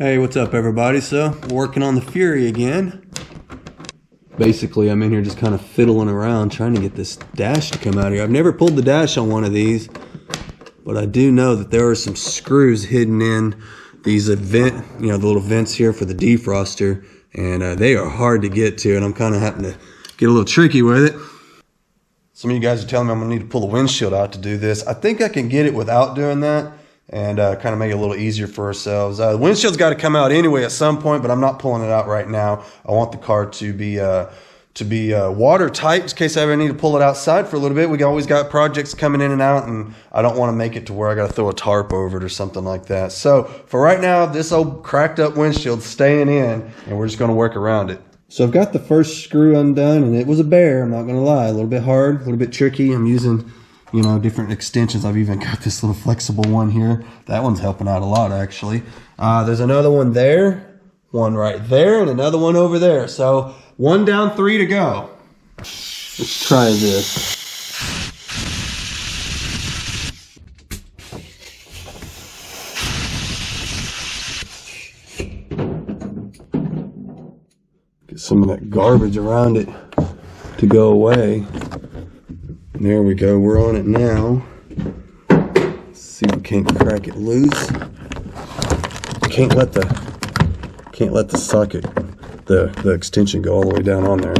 Hey, what's up everybody? So, working on the Fury again. Basically, I'm in here just kind of fiddling around trying to get this dash to come out here. I've never pulled the dash on one of these, but I do know that there are some screws hidden in these the little vents here for the defroster, and they are hard to get to, and I'm kind of having to get a little tricky with it. Some of you guys are telling me I'm gonna need to pull the windshield out to do this. I think I can get it without doing that, and kind of make it a little easier for ourselves. The windshield's got to come out anyway at some point, but I'm not pulling it out right now. I want the car to be watertight in case I ever need to pull it outside for a little bit. We always got projects coming in and out, and I don't want to make it to where I got to throw a tarp over it or something like that. So for right now, this old cracked up windshield's staying in, and we're just going to work around it. So I've got the first screw undone, and it was a bear, I'm not going to lie. A little bit hard, a little bit tricky. I'm using different extensions. I've even got this little flexible one here. That one's helping out a lot, actually. There's another one there, one right there, and another one over there. So 1 down, 3 to go. Let's try this. Get some of that garbage around it to go away. There we go, we're on it now. Let's see if we can't crack it loose. Can't let the socket, the extension go all the way down on there.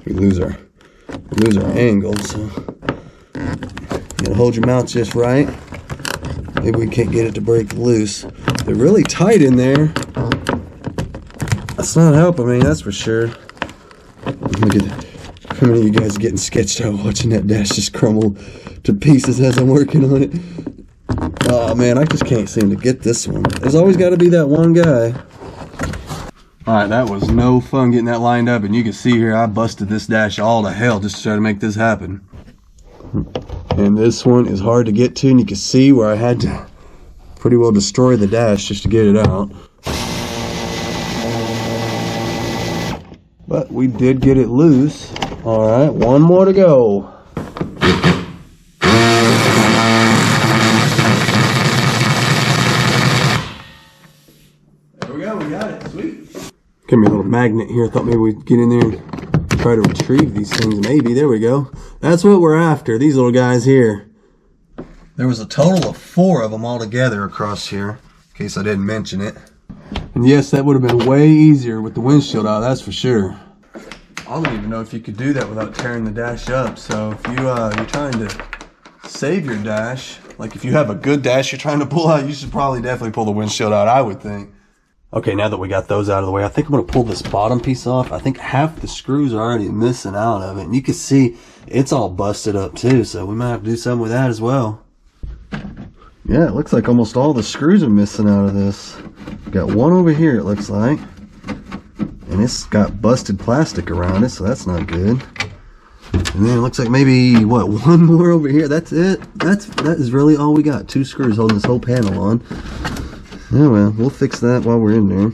We lose our angle, so you gotta hold your mouth just right. Maybe we can't get it to break loose. They're really tight in there. That's not helping me, that's for sure. Look at that. How many of you guys are getting sketched out watching that dash just crumble to pieces as I'm working on it? Oh man, I just can't seem to get this one. There's always got to be that one guy. Alright, that was no fun getting that lined up, and you can see here I busted this dash all to hell just to try to make this happen. And this one is hard to get to, and you can see where I had to pretty well destroy the dash just to get it out. But we did get it loose. Alright, one more to go. There we go, we got it. Sweet. Give me a little magnet here. I thought maybe we'd get in there and try to retrieve these things. Maybe. There we go. That's what we're after. These little guys here. There was a total of 4 of them all together across here, in case I didn't mention it. And yes, that would have been way easier with the windshield out, that's for sure. I don't even know if you could do that without tearing the dash up. So if you're trying to save your dash, like if you have a good dash you're trying to pull out, you should probably definitely pull the windshield out, I would think. Okay, now that we got those out of the way, I think I'm going to pull this bottom piece off. I think half the screws are already missing out of it. And you can see it's all busted up too, so we might have to do something with that as well. Yeah, it looks like almost all the screws are missing out of this. Got one over here, it looks like. And it's got busted plastic around it, so that's not good. And then it looks like maybe, what, one more over here. That's it. That is really all we got. 2 screws holding this whole panel on. Oh well, we'll fix that while we're in there.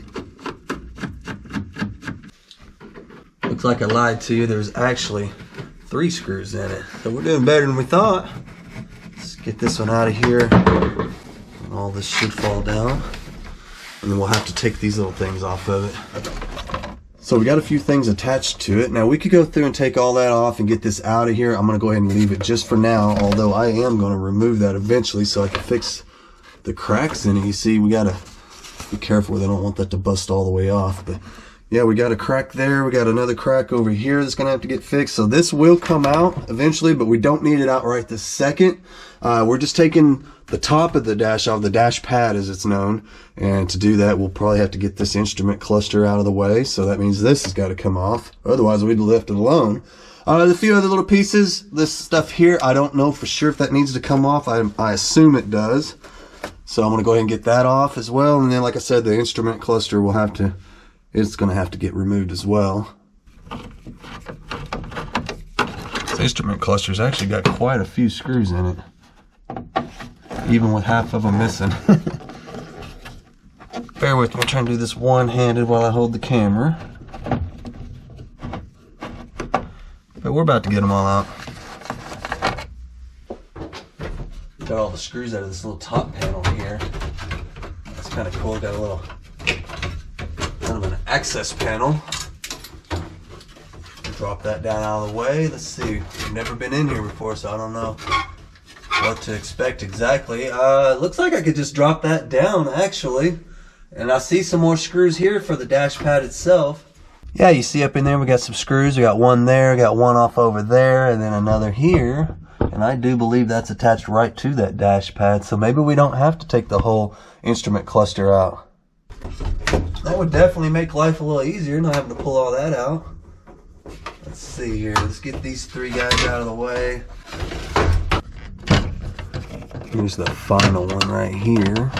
Looks like I lied to you. There's actually 3 screws in it. So we're doing better than we thought. Let's get this one out of here. All this should fall down. And then we'll have to take these little things off of it. So we got a few things attached to it. Now we could go through and take all that off and get this out of here. I'm going to go ahead and leave it just for now, although I am going to remove that eventually so I can fix the cracks in it. You see, we got to be careful with it. I don't want that to bust all the way off. But yeah, we got a crack there. We got another crack over here that's going to have to get fixed. So this will come out eventually, but we don't need it out right this second. We're just taking the top of the dash off, the dash pad as it's known, and to do that we'll probably have to get this instrument cluster out of the way, so that means this has got to come off, otherwise we'd left it alone. A few other little pieces, this stuff here, I don't know for sure if that needs to come off. I assume it does, so I'm going to go ahead and get that off as well. And then like I said, the instrument cluster it's going to have to get removed as well. This instrument cluster's actually got quite a few screws in it, even with half of them missing. Bear with me, I'm trying to do this one-handed while I hold the camera. But we're about to get them all out. Got all the screws out of this little top panel here. That's kind of cool. Got a little access panel. Drop that down out of the way. Let's see. We've never been in here before, so I don't know what to expect exactly. It looks like I could just drop that down, actually. And I see some more screws here for the dash pad itself. Yeah, you see up in there we got some screws. We got one there, got one off over there, and then another here. And I do believe that's attached right to that dash pad, so maybe we don't have to take the whole instrument cluster out. That would definitely make life a little easier, not having to pull all that out. Let's see here. Let's get these three guys out of the way. Here's the final one right here.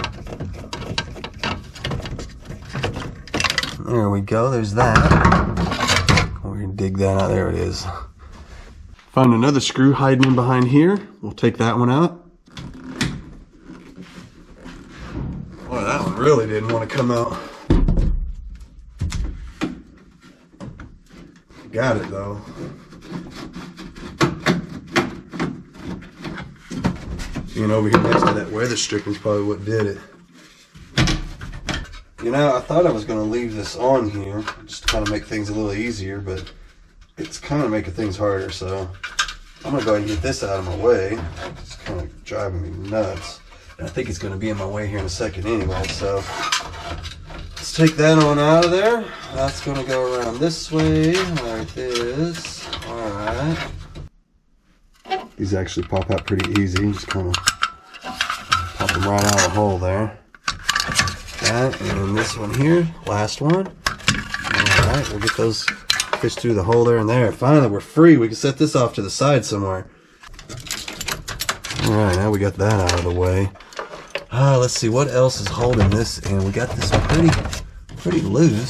There we go. There's that. We're going to dig that out. There it is. Found another screw hiding in behind here. We'll take that one out. Boy, that one really didn't want to come out. Got it though. Being over here next to that weather stripping is probably what did it. You know, I thought I was going to leave this on here just to kind of make things a little easier, but it's kind of making things harder, so I'm going to go ahead and get this out of my way. It's kind of driving me nuts. And I think it's going to be in my way here in a second anyway, so let's take that on out of there. That's going to go around this way, like this. Alright. These actually pop out pretty easy. Just kind of pop them right out of the hole there. That, and then this one here, last one. Alright, we'll get those fished through the hole there and there. Finally, we're free. We can set this off to the side somewhere. Alright, now we got that out of the way. Let's see, what else is holding this in? We got this pretty loose.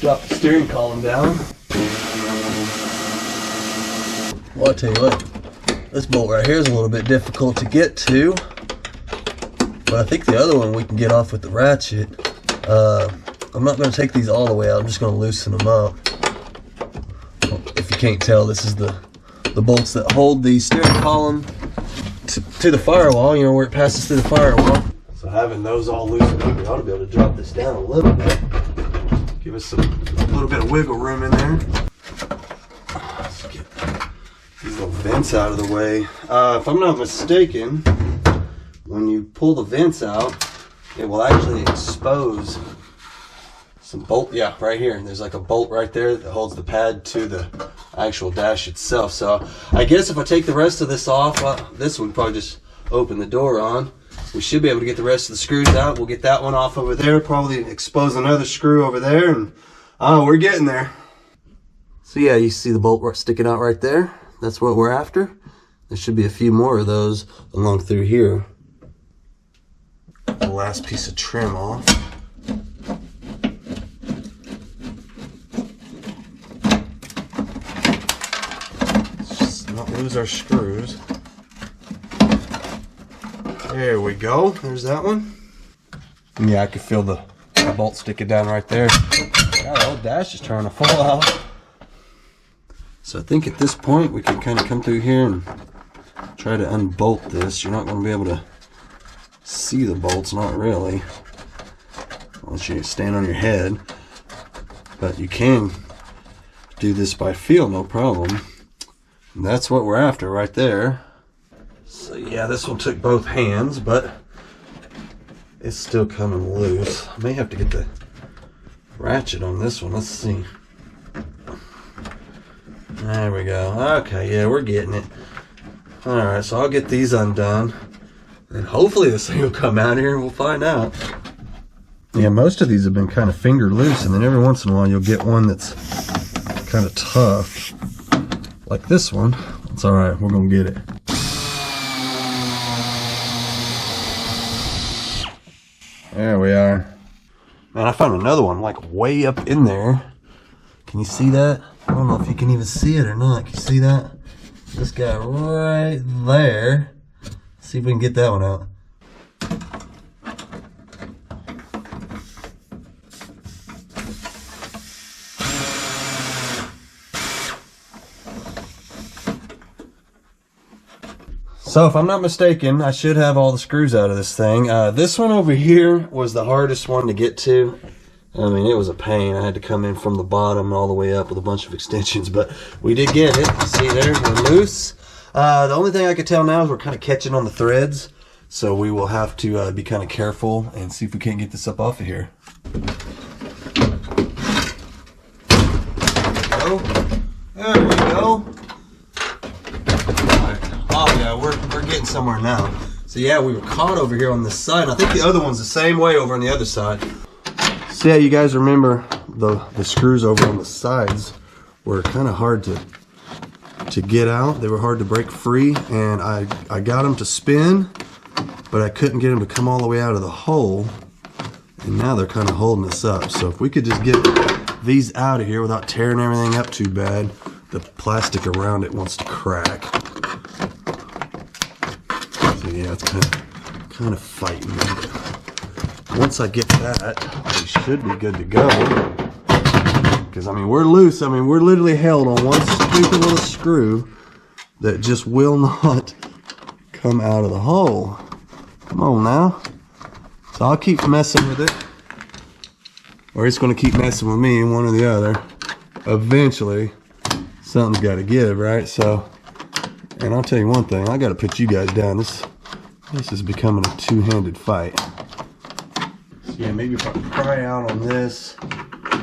Drop the steering column down. Well, I'll tell you what, this bolt right here is a little bit difficult to get to, but I think the other one we can get off with the ratchet. I'm not going to take these all the way out, I'm just going to loosen them up. If you can't tell, this is the bolts that hold the steering column to the firewall, you know, where it passes through the firewall. So having those all loosened up, we ought to be able to drop this down a little bit. Give us a little bit of wiggle room in there. Let's get these little vents out of the way. If I'm not mistaken, when you pull the vents out, it will actually expose some bolt. Yeah, right here. There's like a bolt right there that holds the pad to the actual dash itself. So I guess if I take the rest of this off, this would probably just open the door on. We should be able to get the rest of the screws out. We'll get that one off over there, probably expose another screw over there, and we're getting there. So yeah, you see the bolt sticking out right there. That's what we're after. There should be a few more of those along through here. The last piece of trim off. Let's just not lose our screws. There we go. There's that one. Yeah, I could feel the bolt sticking down right there. God, the old dash is trying to fall out. So I think at this point we can kind of come through here and try to unbolt this. You're not going to be able to see the bolts, not really, unless you stand on your head. But you can do this by feel, no problem. And that's what we're after right there. So yeah, this one took both hands, but it's still coming loose. I may have to get the ratchet on this one. Let's see. There we go. Okay, yeah, we're getting it. Alright, so I'll get these undone. And hopefully this thing will come out here and we'll find out. Yeah, most of these have been kind of finger loose, and then every once in a while you'll get one that's kind of tough. Like this one. It's alright, we're going to get it. There we are. Man, I found another one like way up in there. Can you see that? I don't know if you can even see it or not. Can you see that? This guy right there. Let's see if we can get that one out. So if I'm not mistaken, I should have all the screws out of this thing. This one over here was the hardest one to get to. I mean, it was a pain. I had to come in from the bottom all the way up with a bunch of extensions, but we did get it. See there, we're loose. The only thing I could tell now is we're kind of catching on the threads. So we will have to be kind of careful and see if we can't get this up off of here. There we go. Oh yeah, we're getting somewhere now. So yeah, we were caught over here on this side. I think the other one's the same way over on the other side. So yeah, you guys remember the screws over on the sides were kind of hard to get out. They were hard to break free, and I got them to spin, but I couldn't get them to come all the way out of the hole. And now they're kind of holding us up. So if we could just get these out of here without tearing everything up too bad, the plastic around it wants to crack. So yeah, it's kind of fighting. Once I get that, we should be good to go. Because I mean, we're loose. I mean, we're literally held on one stupid little screw that just will not come out of the hole. Come on now. So I'll keep messing with it, or it's going to keep messing with me, one or the other. Eventually, something's got to give, right? So, and I'll tell you one thing, I got to put you guys down. This is becoming a two-handed fight. So yeah, maybe if I pry out on this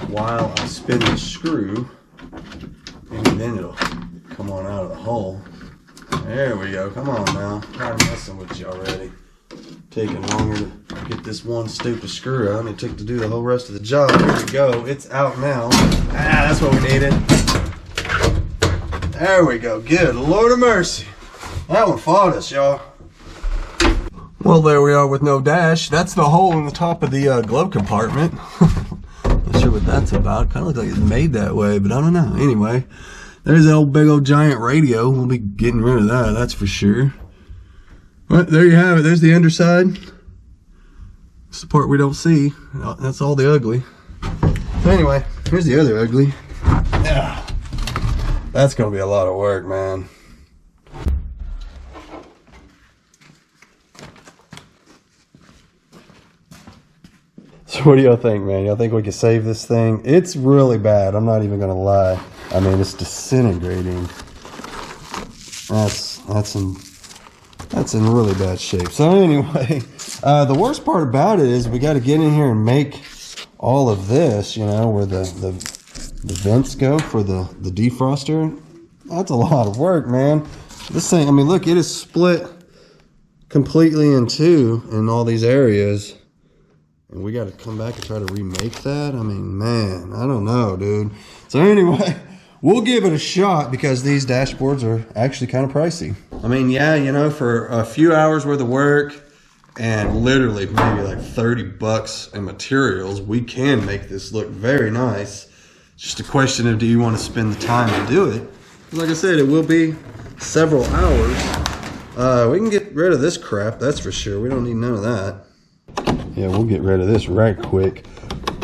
while I spin the screw, maybe then it'll come on out of the hole. There we go. Come on now. I'm tired of messing with you already. Taking longer to get this one stupid screw out than it took to do the whole rest of the job. There we go. It's out now. Ah, that's what we needed. There we go. Good Lord of mercy. That one fought us, y'all. Well, there we are with no dash. That's the hole in the top of the glove compartment. Not sure what that's about. Kind of looks like it's made that way, but I don't know. Anyway, there's the old big old giant radio. We'll be getting rid of that, that's for sure. But there you have it. There's the underside. It's the part we don't see. That's all the ugly. So anyway, here's the other ugly. Yeah. That's going to be a lot of work, man. So what do y'all think, man? Y'all think we can save this thing? It's really bad. I'm not even going to lie. I mean, it's disintegrating. That's in really bad shape. So anyway, the worst part about it is we got to get in here and make all of this, you know, where the vents go for the defroster. That's a lot of work, man. This thing, I mean, look, it is split completely in two in all these areas. And we got to come back and try to remake that. I mean, man, I don't know, dude. So anyway, we'll give it a shot because these dashboards are actually kind of pricey. I mean, yeah, you know, for a few hours worth of work and literally maybe like 30 bucks in materials, we can make this look very nice. It's just a question of, do you want to spend the time to do it? Like I said, it will be several hours. We can get rid of this crap, that's for sure. We don't need none of that. Yeah, we'll get rid of this right quick.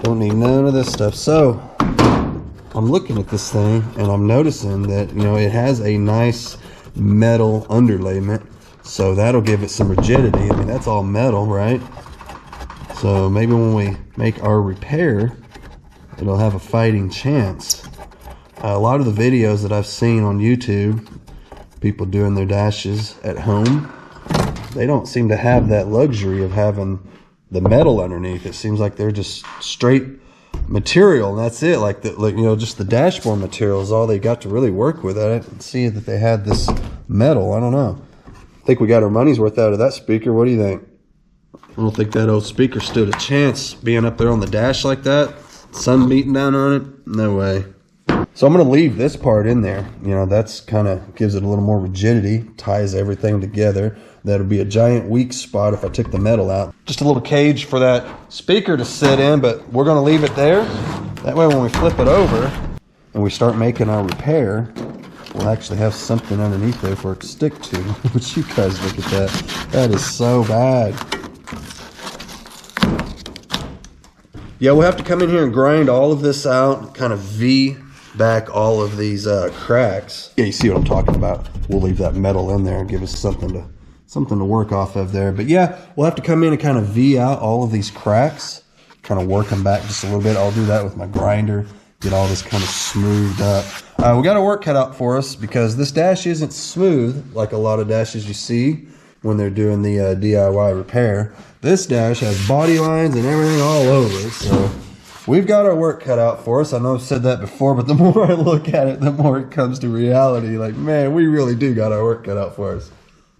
Don't need none of this stuff. So I'm looking at this thing and I'm noticing that, you know, it has a nice metal underlayment, so that'll give it some rigidity. I mean, that's all metal, right? So maybe when we make our repair, it'll have a fighting chance. A lot of the videos that I've seen on YouTube, people doing their dashes at home, they don't seem to have that luxury of having the metal underneath. It seems like they're just straight material and that's it. Like you know, just the dashboard material is all they got to really work with. I didn't see that they had this metal. I don't know. I think we got our money's worth out of that speaker. What do you think? I don't think that old speaker stood a chance being up there on the dash like that. Sun beating down on it. No way. So I'm going to leave this part in there. You know, that's kind of gives it a little more rigidity, ties everything together. That'll be a giant weak spot if I took the metal out. Just a little cage for that speaker to sit in, but we're going to leave it there. That way when we flip it over and we start making our repair, we'll actually have something underneath there for it to stick to. But you guys look at that. That is so bad. Yeah, we'll have to come in here and grind all of this out, kind of V back all of these cracks. Yeah, you see what I'm talking about. We'll leave that metal in there and give us something to work off of there. But yeah, we'll have to come in and kind of V out all of these cracks, kind of work them back just a little bit. I'll do that with my grinder, get all this kind of smoothed up. We got a work cut out for us because this dash isn't smooth like a lot of dashes you see when they're doing the DIY repair. This dash has body lines and everything all over it, so we've got our work cut out for us. I know I've said that before, but the more I look at it, the more it comes to reality. Like, man, we really do got our work cut out for us.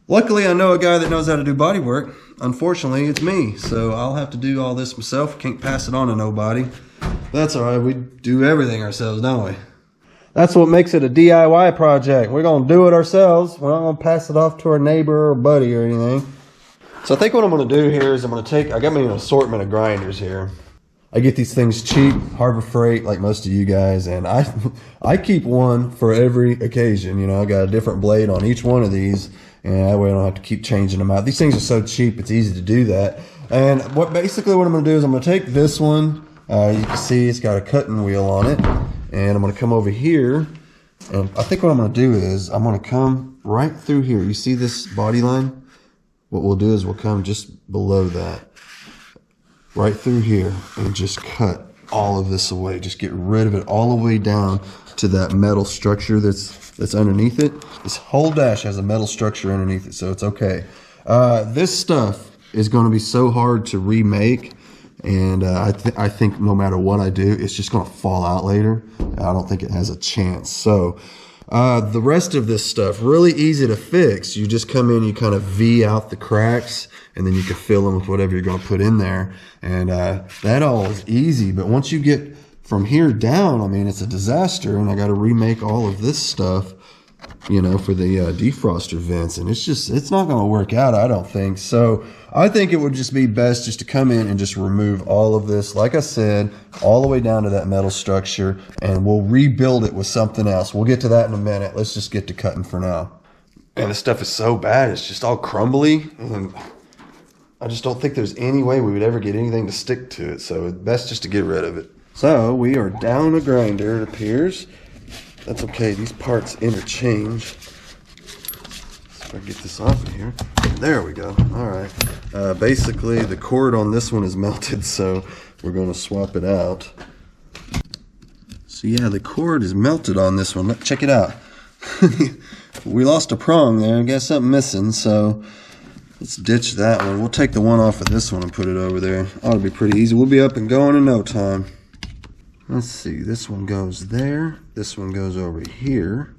Luckily, I know a guy that knows how to do body work. Unfortunately, it's me, so I'll have to do all this myself. Can't pass it on to nobody. That's all right. We do everything ourselves, don't we? That's what makes it a DIY project. We're going to do it ourselves. We're not going to pass it off to our neighbor or buddy or anything. So I think what I'm going to do here is I got me an assortment of grinders here. I get these things cheap, Harbor Freight, like most of you guys, and I keep one for every occasion. You know, I got a different blade on each one of these, and that way I don't have to keep changing them out. These things are so cheap, it's easy to do that. And basically what I'm going to do is I'm going to take this one. You can see it's got a cutting wheel on it. And I'm going to come over here, and I think what I'm going to do is I'm going to come right through here. You see this body line? What we'll do is we'll come just below that, right through here, and just cut all of this away. Just get rid of it all the way down to that metal structure that's underneath it. This whole dash has a metal structure underneath it, so it's okay. This stuff is going to be so hard to remake. And I think no matter what I do, it's just going to fall out later. I don't think it has a chance. So the rest of this stuff, really easy to fix. You just come in, you kind of V out the cracks, and then you can fill them with whatever you're going to put in there. And that all is easy. But once you get from here down, I mean, it's a disaster. And I got to remake all of this stuff, you know, for the defroster vents. And it's not going to work out, I don't think. So I think it would just be best just to come in and just remove all of this, like I said, all the way down to that metal structure, and we'll rebuild it with something else. We'll get to that in a minute. Let's just get to cutting for now. And this stuff is so bad, it's just all crumbly, and I just don't think there's any way we would ever get anything to stick to it, so it's best just to get rid of it. So we are down a grinder, it appears. That's okay, these parts interchange. If I get this off of here. There we go. All right. Basically, the cord on this one is melted, so we're going to swap it out. So yeah, the cord is melted on this one. Check it out. We lost a prong there. I got something missing, so let's ditch that one. We'll take the one off of this one and put it over there. Ought to be pretty easy. We'll be up and going in no time. Let's see. This one goes there. This one goes over here.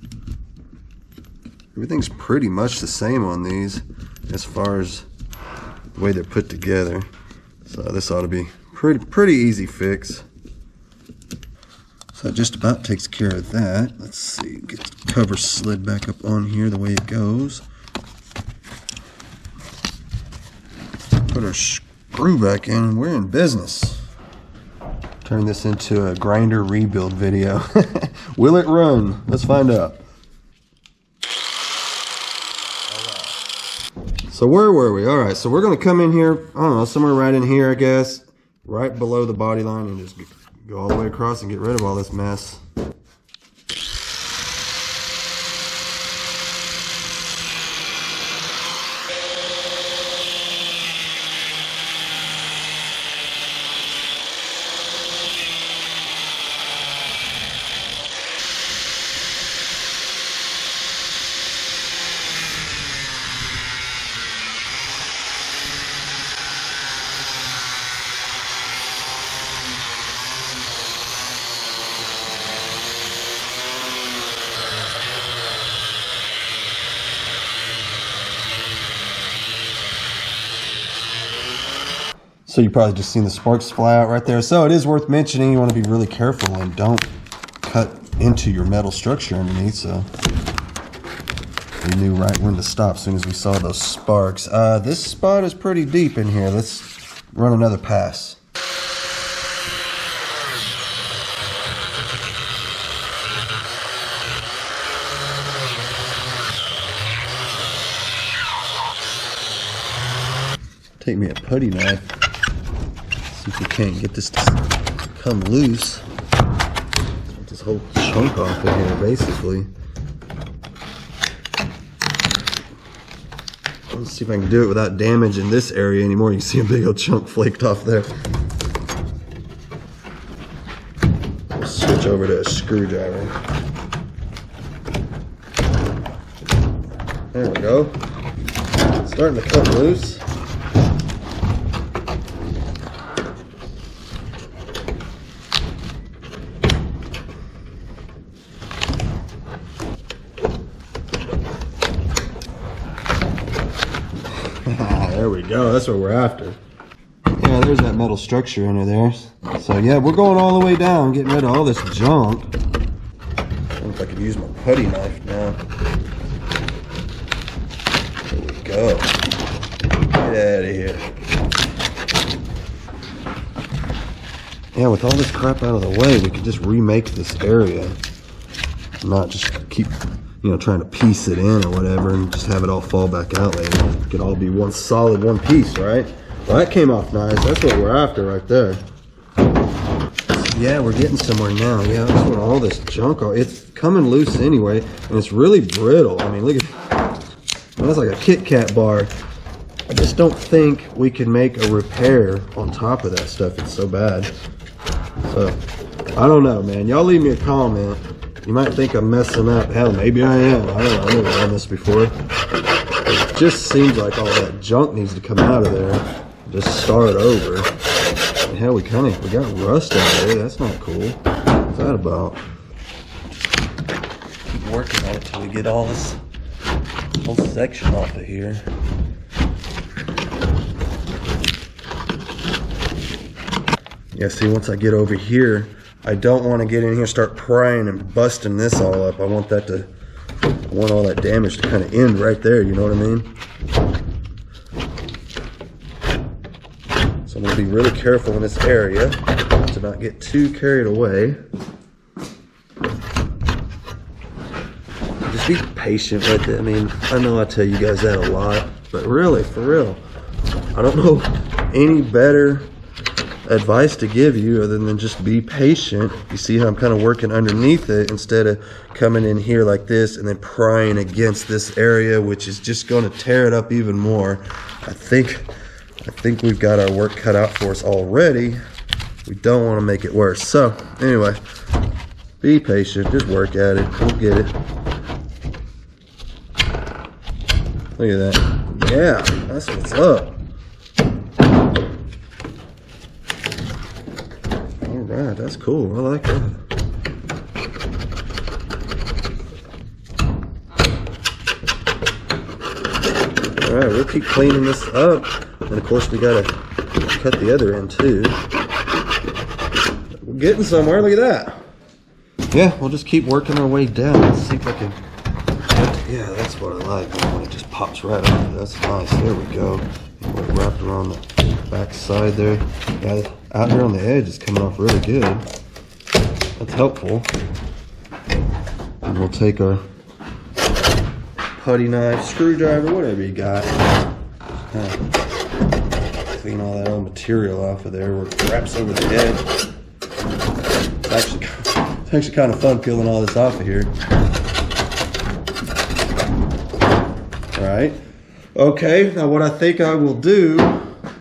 Everything's pretty much the same on these as far as the way they're put together. So this ought to be pretty easy fix. So that just about takes care of that. Let's see, get the cover slid back up on here the way it goes. Put our screw back in and we're in business. Turn this into a grinder rebuild video. Will it run? Let's find out. So where were we? All right, so we're going to come in here, I don't know, somewhere right in here, I guess, right below the body line, and just go all the way across and get rid of all this mess. So you probably just seen the sparks fly out right there. So it is worth mentioning, you want to be really careful and don't cut into your metal structure underneath. So we knew right when to stop as soon as we saw those sparks. This spot is pretty deep in here. Let's run another pass. Take me a putty knife. See if we can't get this to come loose. That's what this whole chunk off in here, basically. Let's see if I can do it without damaging this area anymore. You can see a big old chunk flaked off there. We'll switch over to a screwdriver. There we go. It's starting to cut loose. There we go, that's what we're after. Yeah, there's that metal structure under there. So yeah, we're going all the way down, getting rid of all this junk. I don't know if I could use my putty knife now. There we go. Get out of here. Yeah, with all this crap out of the way, we could just remake this area. Not just keep, you know, trying to piece it in or whatever and just have it all fall back out later. It could all be one solid one piece, right? Well, that came off nice. That's what we're after right there. Yeah, we're getting somewhere now. Yeah, that's what all this junk are. It's coming loose anyway, and it's really brittle. I mean, look at that's like a Kit Kat bar. I just don't think we can make a repair on top of that stuff. It's so bad. So, I don't know, man. Y'all leave me a comment. You might think I'm messing up. Hell, maybe I am. I don't know. I've never done this before. It just seems like all that junk needs to come out of there. Just start over. And hell, we got rust out there. That's not cool. What's that about? Keep working on it till we get all this whole section off of here. Yeah, see, once I get over here, I don't want to get in here and start prying and busting this all up. I want all that damage to kind of end right there, you know what I mean? So I'm going to be really careful in this area to not get too carried away. Just be patient with it. I mean, I know I tell you guys that a lot, but really, for real, I don't know any better advice to give you other than just be patient. You see how I'm kind of working underneath it instead of coming in here like this and then prying against this area, which is just going to tear it up even more. I think we've got our work cut out for us already. We don't want to make it worse. So anyway, be patient, just work at it, we'll get it. Look at that. Yeah, that's what's up. Alright, that's cool. I like that. Alright, we'll keep cleaning this up. And of course we gotta cut the other end too. We're getting somewhere, look at that. Yeah, we'll just keep working our way down. Let's see if I can. Yeah, that's what I like. When it just pops right off. That's nice. There we go. We'll wrap it around the back side there. Yeah, out here on the edge is coming off really good. That's helpful. And we'll take our putty knife, screwdriver, whatever you got. Clean all that old material off of there where it wraps over the edge. It's actually kind of fun peeling all this off of here. Alright. Okay, now what I think I will do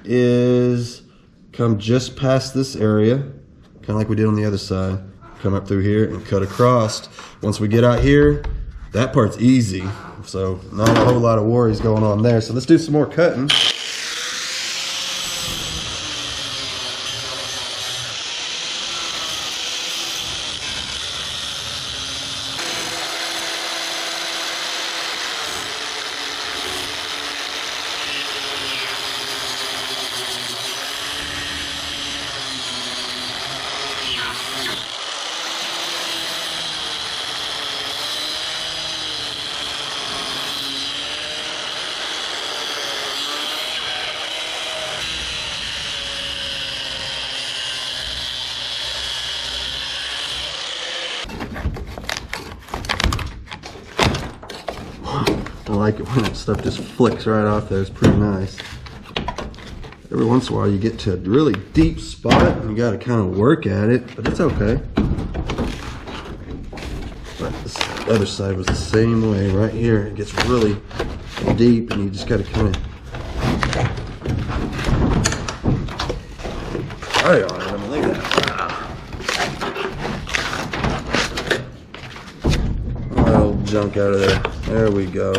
is come just past this area, kind of like we did on the other side. Come up through here and cut across. Once we get out here, that part's easy. So not a whole lot of worries going on there. So let's do some more cutting. I like it when that stuff just flicks right off there. It's pretty nice. Every once in a while you get to a really deep spot and you got to kind of work at it, but it's okay. Other side was the same way. Right here, it gets really deep, and you just got to kind of pry on it. I mean, look at that. All that junk out of there. There we go.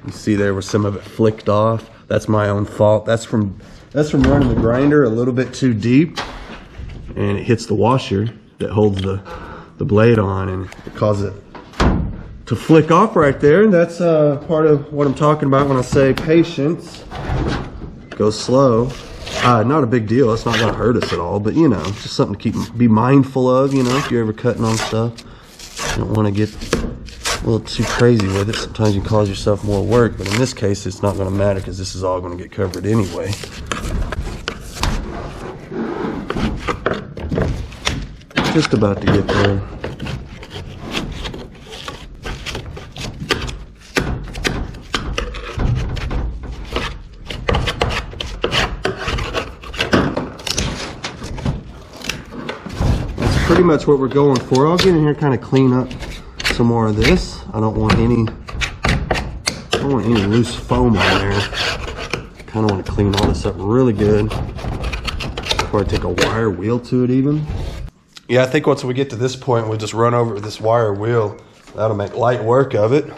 You see there where some of it flicked off. That's my own fault. That's from running the grinder a little bit too deep, and it hits the washer that holds the blade on, and it causes it to flick off right there. And that's part of what I'm talking about when I say patience. Go slow. Not a big deal. It's not going to hurt us at all, but you know, just something to be mindful of. You know, if you're ever cutting on stuff, you don't want to get a little too crazy with it. Sometimes you cause yourself more work, but in this case, it's not going to matter because this is all going to get covered anyway. Just about to get there. That's pretty much what we're going for. I'll get in here, kind of clean up some more of this. I don't want any loose foam on there. Kind of want to clean all this up really good before I take a wire wheel to it even. Yeah, I think once we get to this point, we'll just run over this wire wheel. That'll make light work of it.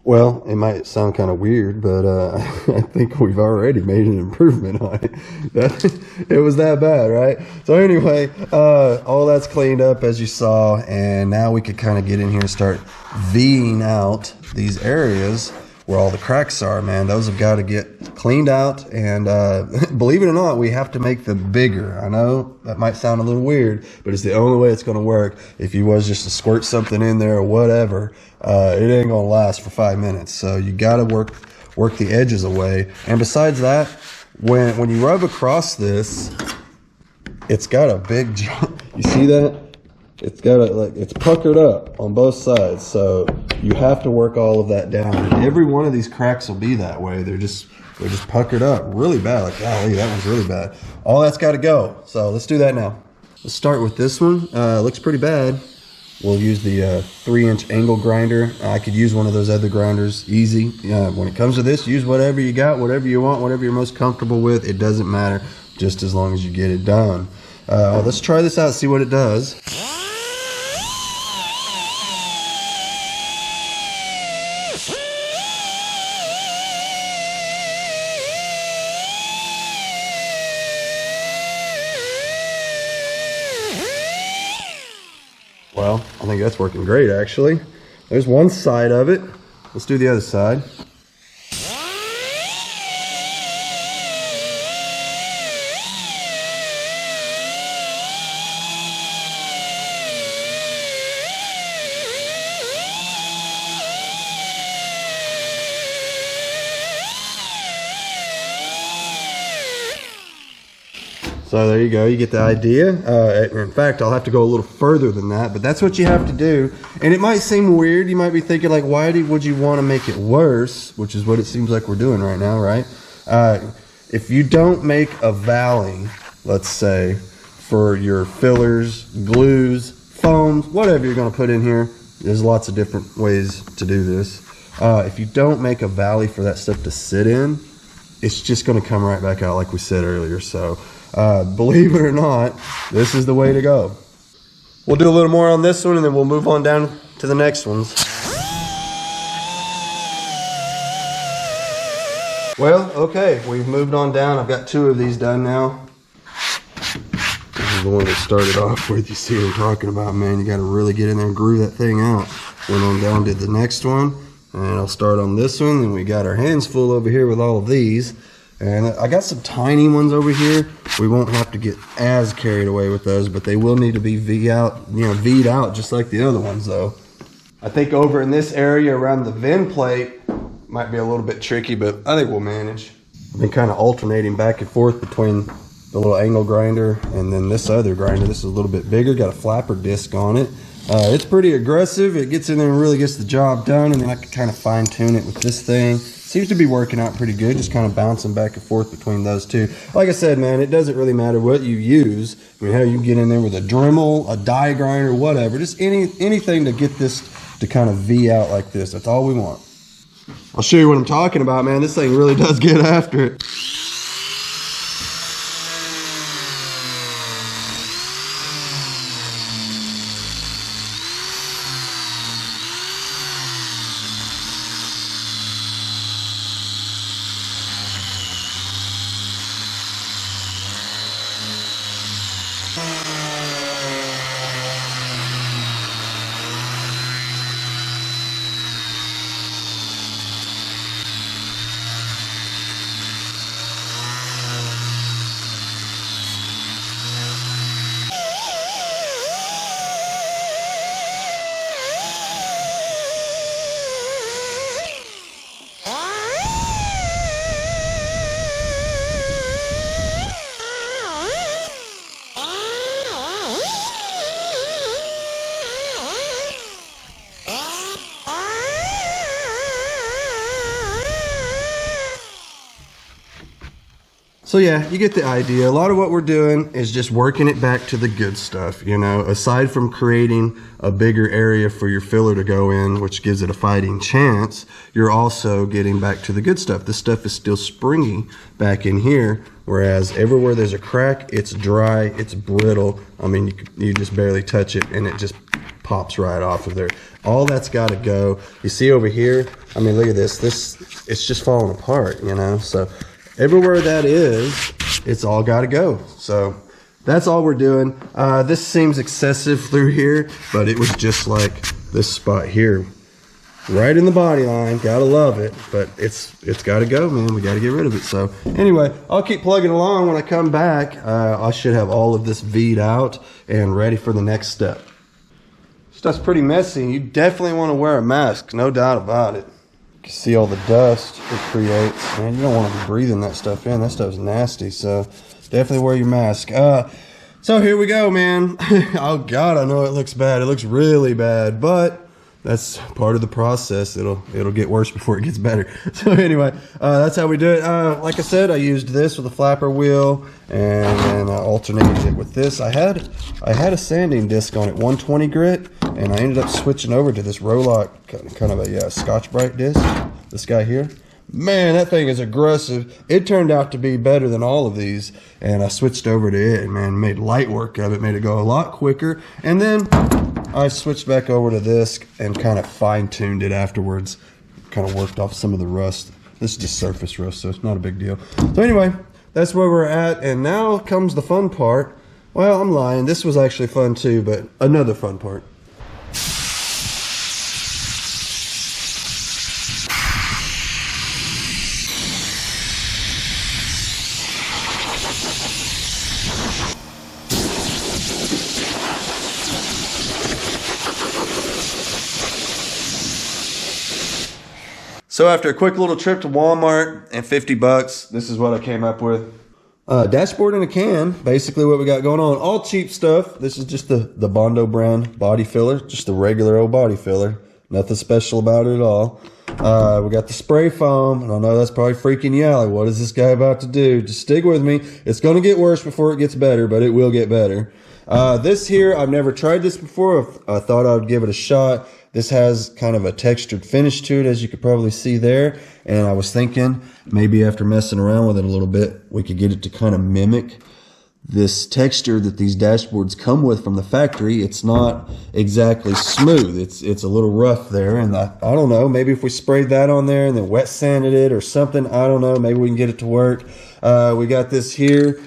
Well, it might sound kind of weird, but I think we've already made an improvement on it. It was that bad, right? So anyway, all that's cleaned up as you saw, and now we could kind of get in here and start V'ing out these areas where all the cracks are, man. Those have got to get cleaned out, and believe it or not, we have to make them bigger. I know that might sound a little weird, but it's the only way it's going to work. If you was just to squirt something in there or whatever, it ain't going to last for 5 minutes. So you got to work the edges away. And besides that, when you rub across this, it's got a big jump. You see that? It's got it's puckered up on both sides, so you have to work all of that down. And every one of these cracks will be that way. They're just puckered up really bad. Like, golly, that one's really bad. All that's got to go. So let's do that now. Let's start with this one. Looks pretty bad. We'll use the 3-inch angle grinder. I could use one of those other grinders, easy. When it comes to this, use whatever you got, whatever you want, whatever you're most comfortable with. It doesn't matter, just as long as you get it done. Let's try this out, see what it does. Well, I think that's working great, actually. There's one side of it. Let's do the other side. So there you go, you get the idea. In fact, I'll have to go a little further than that, but that's what you have to do. And it might seem weird. You might be thinking like, why would you want to make it worse? Which is what it seems like we're doing right now, right? If you don't make a valley, let's say, for your fillers, glues, foams, whatever you're going to put in here. There's lots of different ways to do this. If you don't make a valley for that stuff to sit in, it's just going to come right back out like we said earlier. So believe it or not, this is the way to go. We'll do a little more on this one and then we'll move on down to the next ones. Well, okay, we've moved on down. I've got 2 of these done now. This is the one that started off with. You see what I'm talking about, man. You got to really get in there and groove that thing out. Went on down, did the next one, and I'll start on this one. And we got our hands full over here with all of these. And I got some tiny ones over here. We won't have to get as carried away with those, but they will need to be V'd out just like the other ones though. I think over in this area around the VIN plate might be a little bit tricky, but I think we'll manage. I've been kind of alternating back and forth between the little angle grinder and then this other grinder. This is a little bit bigger, got a flapper disc on it. It's pretty aggressive. It gets in there and really gets the job done, and then I can kind of fine tune it with this thing. Seems to be working out pretty good, just kind of bouncing back and forth between those two. Like I said, man, it doesn't really matter what you use. I mean, how you get in there with a Dremel, a die grinder, whatever. Just anything to get this to kind of V out like this. That's all we want. I'll show you what I'm talking about, man. This thing really does get after it. So yeah, you get the idea. A lot of what we're doing is just working it back to the good stuff, you know, aside from creating a bigger area for your filler to go in, which gives it a fighting chance, you're also getting back to the good stuff. This stuff is still springy back in here, whereas everywhere there's a crack, it's dry, it's brittle. I mean, you just barely touch it and it just pops right off of there. All that's got to go. You see over here, I mean, look at this. It's just falling apart, you know, so everywhere that is, it's all got to go. So that's all we're doing. This seems excessive through here, but it was just like this spot here, right in the body line. Gotta love it, but it's got to go, man. We got to get rid of it. So anyway, I'll keep plugging along. When I come back, I should have all of this V'd out and ready for the next step. Stuff's pretty messy. You definitely want to wear a mask, no doubt about it. You can see all the dust it creates. Man, you don't want to be breathing that stuff in. That stuff's nasty, so definitely wear your mask. So here we go, man. Oh God, I know it looks bad. It looks really bad, but that's part of the process. It'll get worse before it gets better. So anyway, that's how we do it. Like I said, I used this with a flapper wheel, and then I alternated it with this. I had a sanding disc on it, 120 grit, and I ended up switching over to this Roloc kind of a Scotch-Brite disc. This guy here. Man, that thing is aggressive. It turned out to be better than all of these, and I switched over to it, and man, made light work of it, made it go a lot quicker. And then I switched back over to this and kind of fine-tuned it afterwards. Kind of worked off some of the rust. This is just surface rust, so it's not a big deal. So anyway, that's where we're at, and now comes the fun part. Well, I'm lying. This was actually fun too, but another fun part. So after a quick little trip to Walmart and 50 bucks, this is what I came up with. Dashboard in a can, basically what we got going on. All cheap stuff. This is just the Bondo brand body filler, just the regular old body filler. Nothing special about it at all. We got the spray foam, and I know that's probably freaking you out. Like, what is this guy about to do? Just stick with me. It's going to get worse before it gets better, but it will get better. This here, I've never tried this before. I thought I would give it a shot. This has kind of a textured finish to it, as you could probably see there. And I was thinking maybe after messing around with it a little bit, we could get it to kind of mimic this texture that these dashboards come with from the factory. It's not exactly smooth. It's a little rough there, and I don't know, maybe if we sprayed that on there and then wet sanded it or something, I don't know, maybe we can get it to work. We got this here,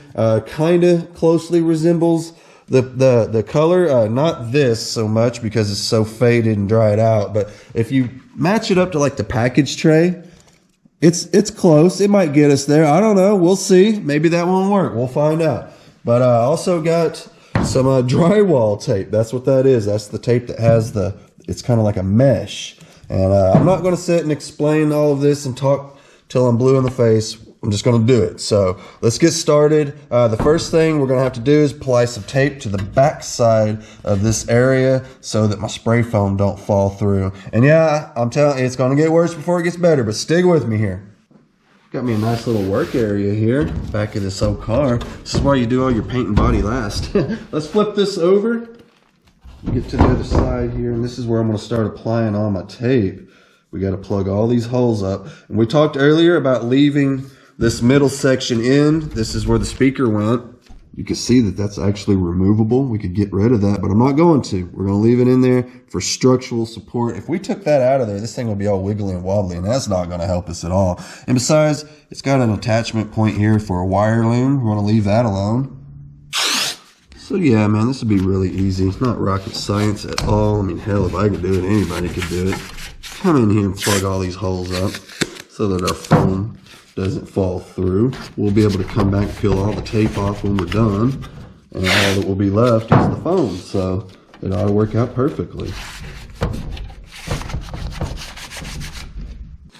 kind of closely resembles the color, not this so much because it's so faded and dried out, but if you match it up to like the package tray, it's close. It might get us there. I don't know. We'll see. Maybe that won't work. We'll find out. But I also got some drywall tape. That's what that is. That's the tape that has it's kind of like a mesh. And I'm not going to sit and explain all of this and talk till I'm blue in the face. I'm just going to do it. So let's get started. The first thing we're going to have to do is apply some tape to the back side of this area so that my spray foam don't fall through. And yeah, I'm telling you, it's going to get worse before it gets better, but stick with me here. Got me a nice little work area here, back of this old car. This is why you do all your paint and body last. Let's flip this over, get to the other side here, and this is where I'm going to start applying all my tape. We got to plug all these holes up. And we talked earlier about leaving this middle section in. This is where the speaker went. You can see that that's actually removable. We could get rid of that, but I'm not going to. We're going to leave it in there for structural support. If we took that out of there, this thing would be all wiggly and wobbly, and that's not going to help us at all. And besides, it's got an attachment point here for a wire loom. We're going to leave that alone. So yeah, man, this would be really easy. It's not rocket science at all. I mean, hell, if I could do it, anybody could do it. Come in here and plug all these holes up so that our foam doesn't fall through. We'll be able to come back and peel all the tape off when we're done, and all that will be left is the foam, so it ought to work out perfectly.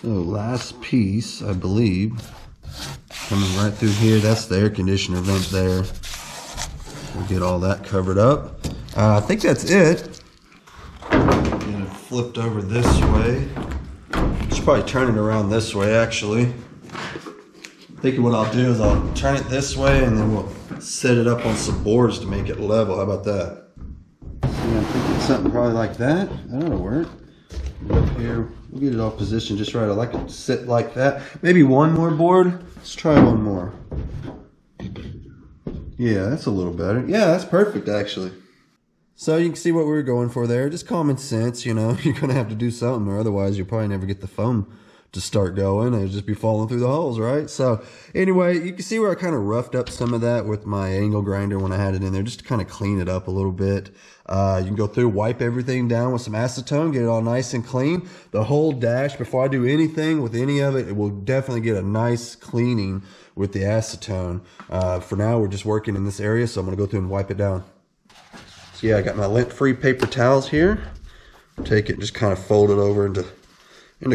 So last piece, I believe, coming right through here, that's the air conditioner vent there. We'll get all that covered up. I think that's it. Get it flipped over this way. Should probably turn it around this way, actually. I think what I'll do is I'll turn it this way and then we'll set it up on some boards to make it level. How about that? So yeah, I'm thinking something probably like that. That'll work. Up here, we'll get it all positioned just right. I like it to sit like that. Maybe one more board. Let's try one more. Yeah, that's a little better. Yeah, that's perfect actually. So you can see what we were going for there. Just common sense, you know. You're going to have to do something or otherwise you'll probably never get the foam to start going. It'll just be falling through the holes, right? So anyway, you can see where I kind of roughed up some of that with my angle grinder when I had it in there, just to kind of clean it up a little bit. You can go through, wipe everything down with some acetone, get it all nice and clean. The whole dash, before I do anything with any of it, it will definitely get a nice cleaning with the acetone. For now, we're just working in this area, so I'm gonna go through and wipe it down. So yeah, I got my lint-free paper towels here. Take it and just kind of fold it over into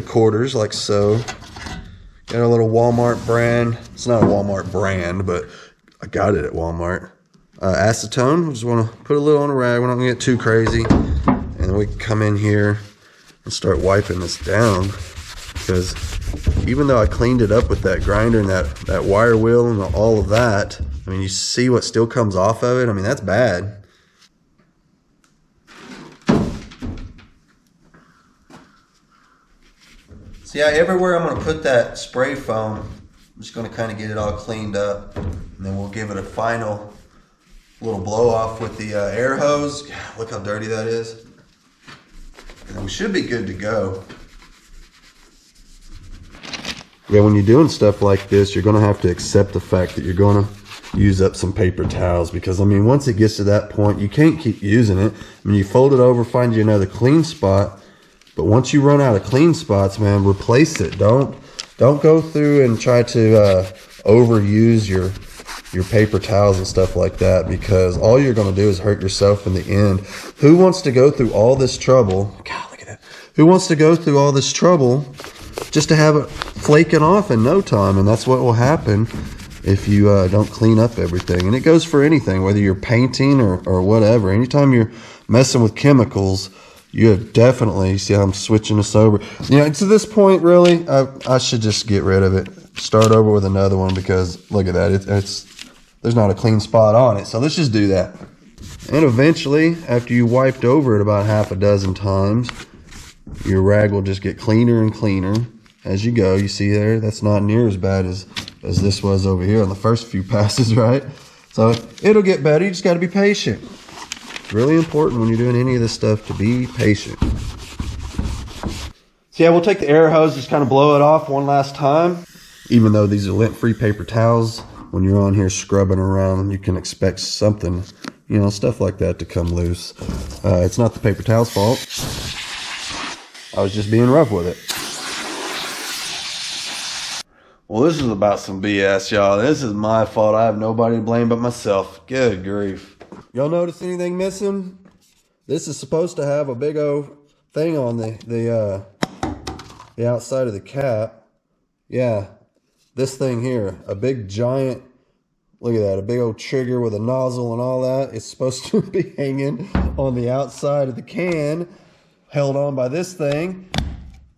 quarters like so. Got a little Walmart brand. It's not a Walmart brand, but I got it at Walmart. Acetone. We just want to put a little on a rag. We're not going to get too crazy. And then we can come in here and start wiping this down. Because even though I cleaned it up with that grinder and that wire wheel and all of that, I mean, you see what still comes off of it? I mean, that's bad. So yeah, everywhere I'm going to put that spray foam, I'm just going to kind of get it all cleaned up, and then we'll give it a final little blow off with the air hose. Look how dirty that is. And then we should be good to go. Yeah, when you're doing stuff like this, you're going to have to accept the fact that you're going to use up some paper towels, because I mean, once it gets to that point, you can't keep using it. I mean, you fold it over, find you another clean spot. But once you run out of clean spots, man, replace it. Don't go through and try to overuse your paper towels and stuff like that, because all you're going to do is hurt yourself in the end. Who wants to go through all this trouble? God, look at that. Who wants to go through all this trouble just to have it flaking off in no time? And that's what will happen if you don't clean up everything. And it goes for anything, whether you're painting or whatever. Anytime you're messing with chemicals, you have definitely, see how I'm switching this over. You know, to this point, really, I should just get rid of it. Start over with another one because look at that. There's not a clean spot on it. So let's just do that. And eventually, after you wiped over it about half a dozen times, your rag will just get cleaner and cleaner as you go. You see there, that's not near as bad as this was over here on the first few passes, right? So it'll get better. You just got to be patient. It's really important when you're doing any of this stuff to be patient. So yeah, we'll take the air hose, just kind of blow it off one last time. Even though these are lint-free paper towels, when you're on here scrubbing around, you can expect something, you know, stuff like that to come loose. It's not the paper towel's fault. I was just being rough with it. Well, this is about some BS, y'all. This is my fault. I have nobody to blame but myself. Good grief. Y'all notice anything missing? This is supposed to have a big old thing on the outside of the cap. Yeah, this thing here, a big giant, look at that, a big old trigger with a nozzle and all that. It's supposed to be hanging on the outside of the can, held on by this thing.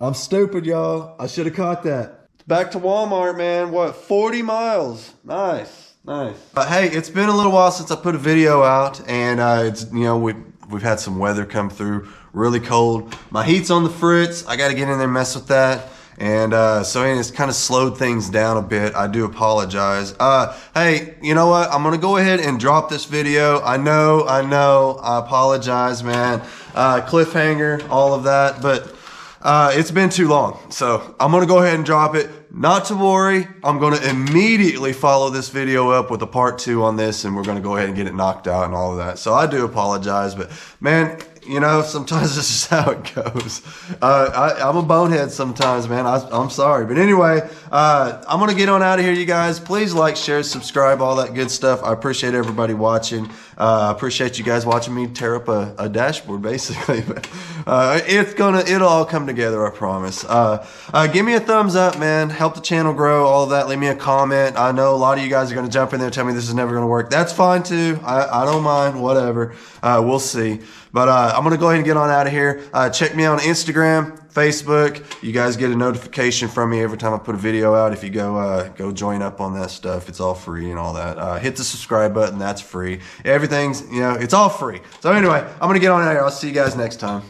I'm stupid, y'all. I should have caught that. Back to Walmart, man. What, 40 miles? Nice, nice. Hey, it's been a little while since I put a video out, and it's, you know, we've had some weather come through, really cold. My heat's on the fritz. I got to get in there and mess with that. And so it's kind of slowed things down a bit. I do apologize. Hey, you know what? I'm going to go ahead and drop this video. I know. I apologize, man. Cliffhanger, all of that. But it's been too long. So I'm going to go ahead and drop it. Not to worry. I'm going to immediately follow this video up with a part 2 on this. And we're going to go ahead and get it knocked out and all of that. So I do apologize. But, man, you know, sometimes this is how it goes. I'm a bonehead sometimes, man. I'm sorry. But anyway, I'm going to get on out of here, you guys. Please like, share, subscribe, all that good stuff. I appreciate everybody watching. I appreciate you guys watching me tear up a dashboard, basically. But it'll all come together, I promise. Give me a thumbs up, man. Help the channel grow, all of that. Leave me a comment. I know a lot of you guys are going to jump in there and tell me this is never going to work. That's fine, too. I don't mind. Whatever. We'll see. But I'm going to go ahead and get on out of here. Check me out on Instagram, Facebook. You guys get a notification from me every time I put a video out. If you go join up on that stuff, it's all free and all that. Hit the subscribe button. That's free. Everything's, you know, it's all free. So anyway, I'm going to get on out of here. I'll see you guys next time.